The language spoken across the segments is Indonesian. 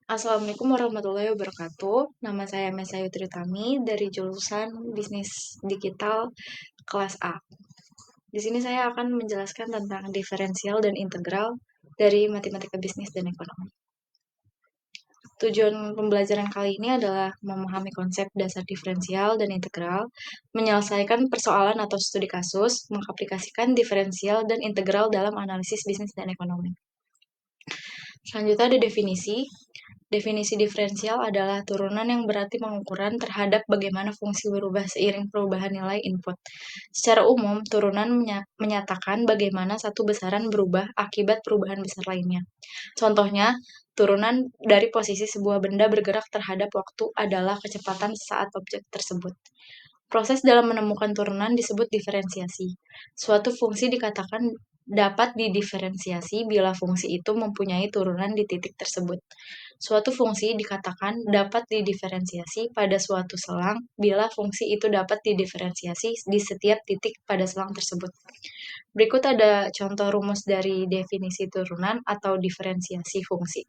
Assalamualaikum warahmatullahi wabarakatuh. Nama saya Mesayu Tritami dari jurusan Bisnis Digital kelas A. Di sini saya akan menjelaskan tentang diferensial dan integral dari matematika bisnis dan ekonomi. Tujuan pembelajaran kali ini adalah memahami konsep dasar diferensial dan integral, menyelesaikan persoalan atau studi kasus, mengaplikasikan diferensial dan integral dalam analisis bisnis dan ekonomi. Selanjutnya ada definisi. Definisi diferensial adalah turunan yang berarti pengukuran terhadap bagaimana fungsi berubah seiring perubahan nilai input. Secara umum, turunan menyatakan bagaimana satu besaran berubah akibat perubahan besar lainnya. Contohnya, turunan dari posisi sebuah benda bergerak terhadap waktu adalah kecepatan saat objek tersebut. Proses dalam menemukan turunan disebut diferensiasi. Suatu fungsi dikatakan dapat didiferensiasi bila fungsi itu mempunyai turunan di titik tersebut. Suatu fungsi dikatakan dapat didiferensiasi pada suatu selang bila fungsi itu dapat didiferensiasi di setiap titik pada selang tersebut. Berikut ada contoh rumus dari definisi turunan atau diferensiasi fungsi.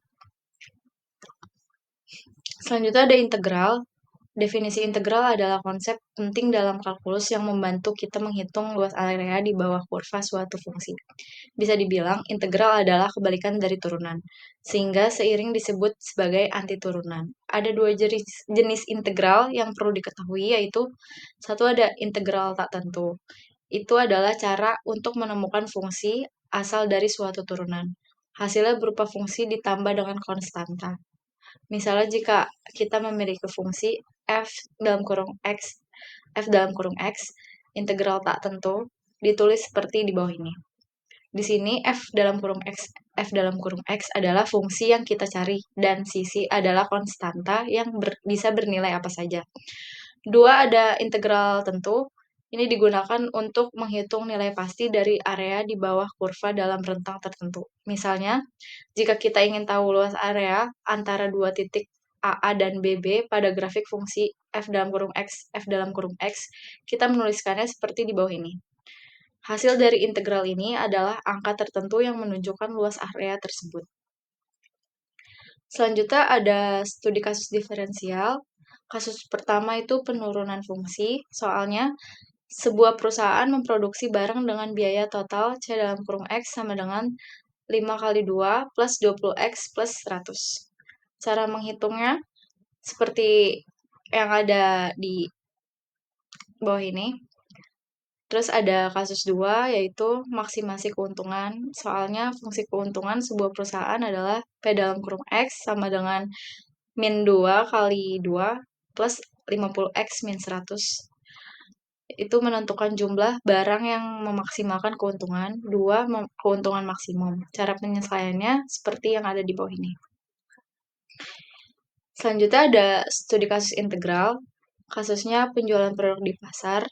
Selanjutnya ada integral. Definisi integral adalah konsep penting dalam kalkulus yang membantu kita menghitung luas area di bawah kurva suatu fungsi. Bisa dibilang, integral adalah kebalikan dari turunan, sehingga seiring disebut sebagai antiturunan. Ada dua jenis integral yang perlu diketahui, yaitu satu ada integral tak tentu. Itu adalah cara untuk menemukan fungsi asal dari suatu turunan. Hasilnya berupa fungsi ditambah dengan konstanta. Misalnya jika kita memiliki fungsi f dalam kurung x, integral tak tentu, ditulis seperti di bawah ini. Di sini f dalam kurung x adalah fungsi yang kita cari dan sisi adalah konstanta yang bisa bernilai apa saja. Dua ada integral tentu. Ini digunakan untuk menghitung nilai pasti dari area di bawah kurva dalam rentang tertentu. Misalnya, jika kita ingin tahu luas area antara dua titik AA dan BB pada grafik fungsi f dalam kurung x, kita menuliskannya seperti di bawah ini. Hasil dari integral ini adalah angka tertentu yang menunjukkan luas area tersebut. Selanjutnya ada studi kasus diferensial. Kasus pertama itu penurunan fungsi. Soalnya, sebuah perusahaan memproduksi barang dengan biaya total C dalam kurung X sama dengan 5 kali 2 plus 20X plus 100. Cara menghitungnya seperti yang ada di bawah ini. Terus ada kasus 2, yaitu maksimasi keuntungan. Soalnya fungsi keuntungan sebuah perusahaan adalah P dalam kurung X sama dengan min 2 kali 2 plus 50X min 100. Itu menentukan jumlah barang yang memaksimalkan keuntungan, 2 keuntungan maksimum. Cara penyelesaiannya seperti yang ada di bawah ini. Selanjutnya ada studi kasus integral. Kasusnya penjualan produk di pasar.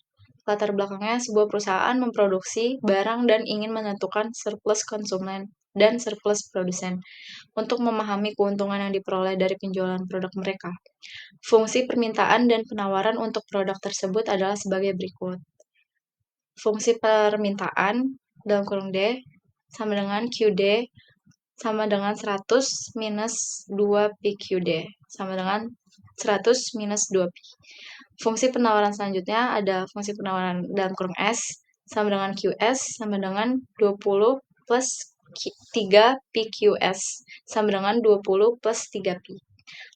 Latar belakangnya sebuah perusahaan memproduksi barang dan ingin menentukan surplus konsumen dan surplus produsen untuk memahami keuntungan yang diperoleh dari penjualan produk mereka. Fungsi permintaan dan penawaran untuk produk tersebut adalah sebagai berikut. Fungsi permintaan dalam kurung D sama dengan QD sama dengan 100 minus 2 PQD sama dengan 100 minus 2P. Fungsi penawaran selanjutnya ada fungsi penawaran dalam kurung S sama dengan QS sama dengan 20 plus 3 PQS sama dengan 20 plus 3P.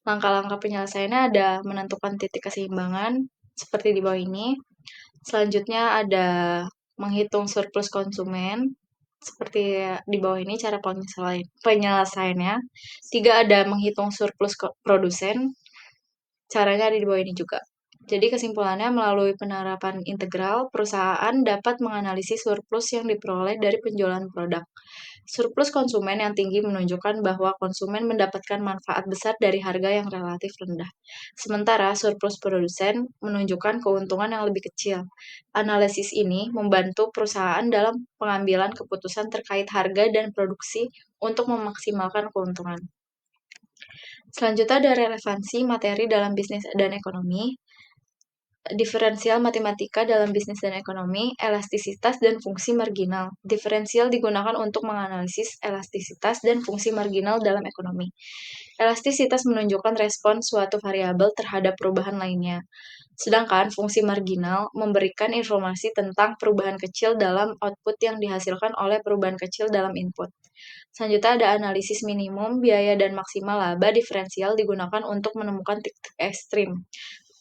Langkah-langkah penyelesaiannya ada menentukan titik keseimbangan seperti di bawah ini. Selanjutnya ada menghitung surplus konsumen seperti di bawah ini cara penyelesaiannya. 3 ada menghitung surplus produsen. Caranya ada di bawah ini juga. Jadi kesimpulannya melalui penerapan integral, perusahaan dapat menganalisis surplus yang diperoleh dari penjualan produk. Surplus konsumen yang tinggi menunjukkan bahwa konsumen mendapatkan manfaat besar dari harga yang relatif rendah. Sementara surplus produsen menunjukkan keuntungan yang lebih kecil. Analisis ini membantu perusahaan dalam pengambilan keputusan terkait harga dan produksi untuk memaksimalkan keuntungan. Selanjutnya ada relevansi materi dalam bisnis dan ekonomi. Diferensial matematika dalam bisnis dan ekonomi, elastisitas dan fungsi marginal. Diferensial digunakan untuk menganalisis elastisitas dan fungsi marginal dalam ekonomi. Elastisitas menunjukkan respon suatu variabel terhadap perubahan lainnya. Sedangkan fungsi marginal memberikan informasi tentang perubahan kecil dalam output yang dihasilkan oleh perubahan kecil dalam input. Selanjutnya ada analisis minimum, biaya, dan maksimal laba diferensial digunakan untuk menemukan titik ekstrim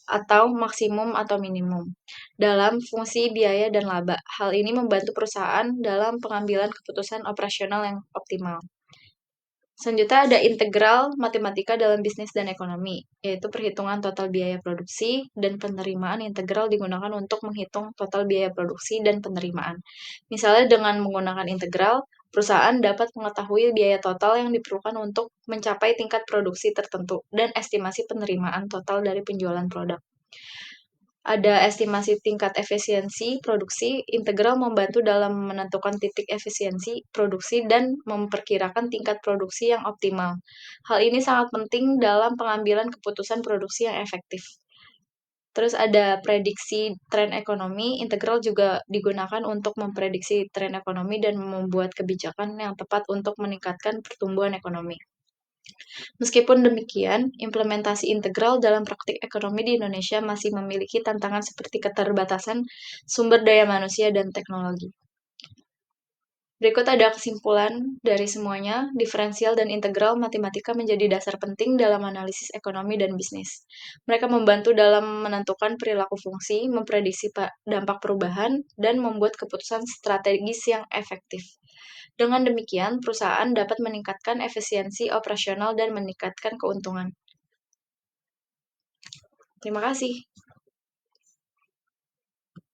atau maksimum atau minimum dalam fungsi biaya dan laba. Hal ini membantu perusahaan dalam pengambilan keputusan operasional yang optimal. Selanjutnya ada integral matematika dalam bisnis dan ekonomi, yaitu perhitungan total biaya produksi dan penerimaan integral digunakan untuk menghitung total biaya produksi dan penerimaan. Misalnya dengan menggunakan integral, perusahaan dapat mengetahui biaya total yang diperlukan untuk mencapai tingkat produksi tertentu dan estimasi penerimaan total dari penjualan produk. Ada estimasi tingkat efisiensi produksi, integral membantu dalam menentukan titik efisiensi produksi dan memperkirakan tingkat produksi yang optimal. Hal ini sangat penting dalam pengambilan keputusan produksi yang efektif. Terus ada prediksi tren ekonomi, integral juga digunakan untuk memprediksi tren ekonomi dan membuat kebijakan yang tepat untuk meningkatkan pertumbuhan ekonomi. Meskipun demikian, implementasi integral dalam praktik ekonomi di Indonesia masih memiliki tantangan seperti keterbatasan sumber daya manusia dan teknologi. Berikut ada kesimpulan dari semuanya, diferensial dan integral matematika menjadi dasar penting dalam analisis ekonomi dan bisnis. Mereka membantu dalam menentukan perilaku fungsi, memprediksi dampak perubahan, dan membuat keputusan strategis yang efektif. Dengan demikian, perusahaan dapat meningkatkan efisiensi operasional dan meningkatkan keuntungan. Terima kasih.